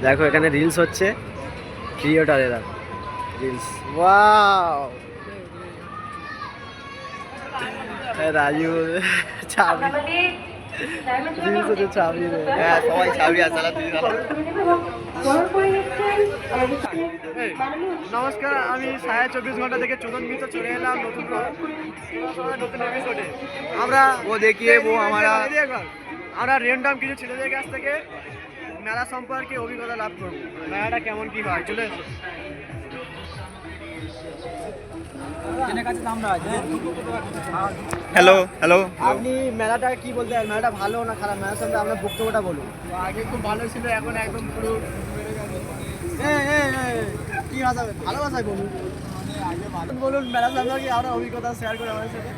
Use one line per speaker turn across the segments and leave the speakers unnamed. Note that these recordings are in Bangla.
দেখো এখানে রিলস হচ্ছে, ক্রিয়েটরেরা রিলস। ওয়াও, রাজু চাবি রিলস হচ্ছে, চাবি রে। হ্যাঁ সবাই চাবি আছে। নমস্কার, আমি 24 ঘন্টা থেকে চোদন মিত্র চলে এলাম নতুন এপিসোডে। আমরা ও দেখিয়ে আমরা র্যান্ডম কিছু ছেলেদের কাছ থেকে মেলা সম্পর্কে অভিজ্ঞতা লাভ করবো। মেলাটা কেমন কি হয়, চলে এসো।
হ্যালো হ্যালো,
আপনি মেলাটা কি বলতে চান? মেলাটা ভালো না খারাপ? মেলার সঙ্গে আপনার বক্তব্যটা বলুন।
আগে খুব ভালো ছিল, এখন একদম পুরো
কি ভাষা? ভালো ভাষায় বলুন। বলুন মেলা সম্পর্কে আপনার অভিজ্ঞতা শেয়ার করে আমাদের সাথে।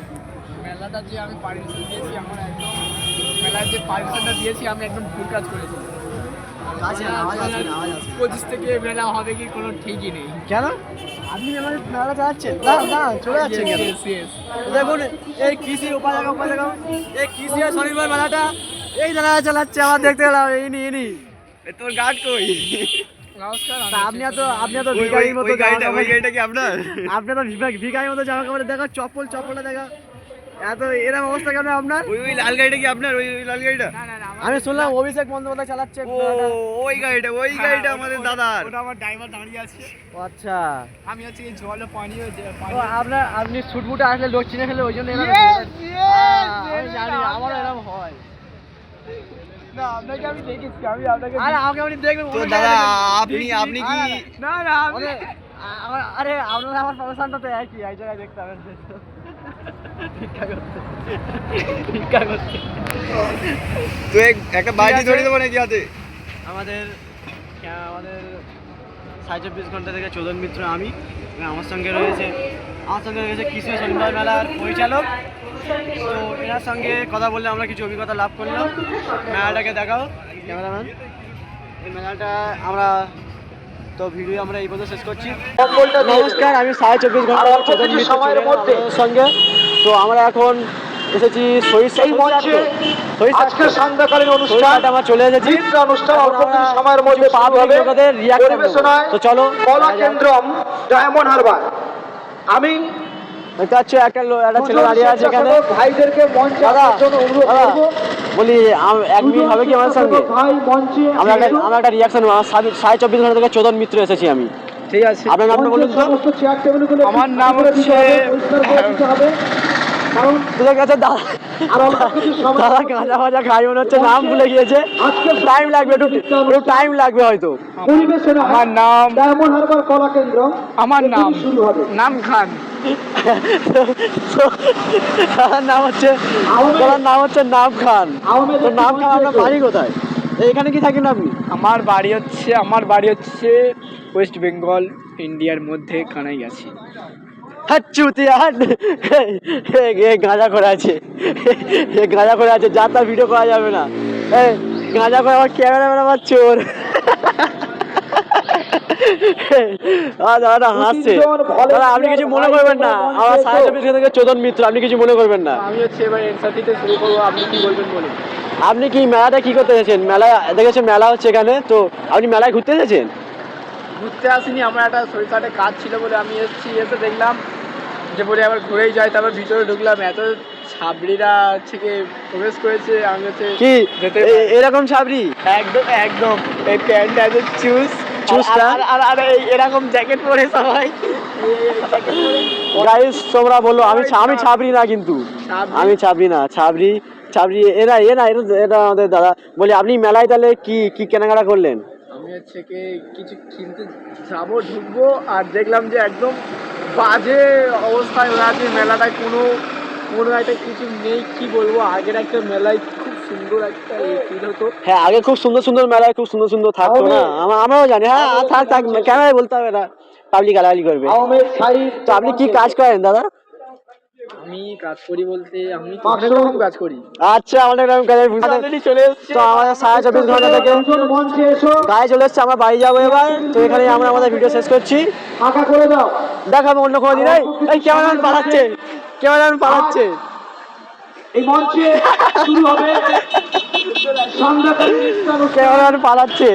মেলাটা যে আমি পারমিশন দিয়েছি, আমার একদম মেলার যে পারমিশনটা দিয়েছি আমি একদম ভুল কাজ করেছি। 25 থেকে মেলা হবে কি কোনো ঠিকই নেই।
কেন আপনি মেলাটা চালাচ্ছেন? না চলে যাচ্ছেন কেন? দেখুন এই কৃষি উপায় এই কৃষি আর শনিবার মেলাটা এই মেলা চালাচ্ছে। আমার দেখতে গেলাম ইনি
তোর গার্ড কই?
নমস্কার। আপনি তো ভিখারির মতো
গাড়িটা কি আপনার?
আপনি তো ভিখারির মতো জামা কাপড় দেখা, চপ্পলটা দেখা, এত এরকম অবস্থা কেন আপনার?
ওই লাল গাড়িটা কি আপনার? ওই লাল গাড়িটা
আমি শুনলাম অভিষেক বন্দ্যোপাধ্যায় চালাচ্ছে।
ওই গাড়িটা আমাদের দাদার। ওটা আমার ড্রাইভার দাঁড়িয়ে আছে।
আচ্ছা,
আমি হচ্ছে জল ও পানীয়।
আপনি শুটবুটে আসলে লোক চিনে ফেলে, ওই জন্য আমি জানি আমারও এরকম হয়।
না, আপনাকে আমি দেখেছি, আপনাকে
আরে আমাকে আপনি দেখবেন
তো দাদা, আপনি কি
না আরে আপনারা আমার প্রফেশনটা তো একই, এক জায়গায় দেখতে হবে।
তো একটা বাজি ধরে দেবো নাকি হাতে?
আমাদের 24 ঘন্টা থেকে চোদন মিত্র আমি, আমার সঙ্গে রয়েছে কৃষি শনিবার মেলার পরিচালক। তো এনার সঙ্গে কথা বললে আমরা কিছু অভিজ্ঞতা লাভ করলাম। মেলাটাকে দেখাও ক্যামেরাম্যান। এই মেলাটা আমরা ভিডিও আমরা এই পর্যন্ত শেষ করছি। নমস্কার, আমি 24 ঘন্টা চোদন মিত্রের সঙ্গে। তো আমরা এখন এসেছি
আজকের সান্ধ্যকালীন অনুষ্ঠান
আমরা চলে এসেছি।
অনুষ্ঠান অল্প কিছু সময়ের মধ্যে শুরু হবে। পরিবেশনায়
তো চলো
কলা কেন্দ্রম, ডায়মন্ড হারবার। আমি
দেখতে পাচ্ছি একটা ছেলে দাঁড়িয়ে আছে এখানে।
ভাইদেরকে মঞ্চে আসার জন্য অনুরোধ করব।
বলি 1 মিনিট হবে কি আমার সঙ্গে?
ভাই মঞ্চে
আমরা একটা রিয়াকশন। 24 ঘন্টা থেকে চোদন মিত্র এসেছি আমি।
ঠিক আছে,
আপনার নামটা বলুন তো?
সমস্ত চেয়ার টেবিলগুলো
আমার নাম হচ্ছে
কারণ
বুঝে গেছে দাদা।
আর অল্প কিছু সময়
দাদা গাঁজা ফাজা খাই মনে হচ্ছে, নাম ভুলে গিয়েছে। টাইম লাগবে, একটু টাইম লাগবে হয়তো।
পরিবেশনা
আমার নাম
ডায়মন্ড হারবার কলা কেন্দ্র।
আমার নাম
শুরু হবে
নাম খান।
দাদার নাম হচ্ছে নাম খান। তো নাম খান, আপনার বাড়ি কোথায়? এখানে কি থাকেন আপনি?
আমার বাড়ি হচ্ছে ওয়েস্ট বেঙ্গল, ইন্ডিয়ার মধ্যে কানাই আছে।
গাঁজা করে আছে, যা তার ভিডিও করা যাবে না। গাঁজা করে আমার ক্যামেরাম্যান আমার চোর। দাদা হাসছে। দাদা আপনি কিছু মনে করবেন না, আমার 24 থেকে চোদন মিত্র, আপনি কিছু মনে করবেন না।
আমি হচ্ছে এবার এনসার দিতে শুরু করবো। আপনি কি বলবেন বলুন?
আপনি কি মেলাটা কি করতে এসেছেন? মেলায় দেখেছেন মেলা হচ্ছে এখানে, তো আপনি মেলায় ঘুরতে এসেছেন?
ঘুরতে আসিনি, আমার একটা শরীর খাটে কাজ ছিল বলে আমি এসে দেখলাম যে বলে আবার ঘুরেই যায়। তারপর ভিতরে ঢুকলাম, এত ছাবড়িরা হচ্ছে কি প্রবেশ করেছে। আমি হচ্ছে
কি এরকম ছাবড়ি?
একদম এই প্যান্ট আছে
চুজটা
আর এরকম জ্যাকেট পরে সবাই।
গাইস তোমরা বলো আমি ছাবড়ি না, কিন্তু আমি ছাবড়ি না। ছাবড়ি এরা আমাদের দাদা। বলি আপনি মেলায় তাহলে কি কেনাকাটা করলেন?
আমি হচ্ছে কি কিছু কিনতে যাবো, ঢুকবো, আর দেখলাম যে একদম বাজে অবস্থায় ওরা আছে মেলাটায়। কোনো একটা কিছু নেই, কি বলবো। আগের একটা মেলায় খুব সুন্দর একটা ফিল হতো।
হ্যাঁ, আগে খুব সুন্দর মেলায় খুব সুন্দর থাকতো না? আমরাও জানি। হ্যাঁ থাক ক্যামেরায় বলতে হবে না, পাবলিক গালাগালি করবে। তো আপনি কি কাজ করেন দাদা?
আমি কাজ করি বলতে আমি অনেক রকম কাজ করি।
আচ্ছা, আমাদের এরকম কাজে চলে এসেছে। তো আমাদের 24 ঘন্টা থেকে গায়ে চলে এসছে, আমরা বাড়ি যাবো এবার। তো এখানে আমরা আমাদের ভিডিও শেষ করছি। দেখাবো অন্য কোনো দিন। এই ক্যামেরাম্যান পাঠাচ্ছে।
ক্যামেরাম্যান পালাচ্ছে।
এই মঞ্চে শুরু হবে
ক্যামেরাম্যান পালাচ্ছে।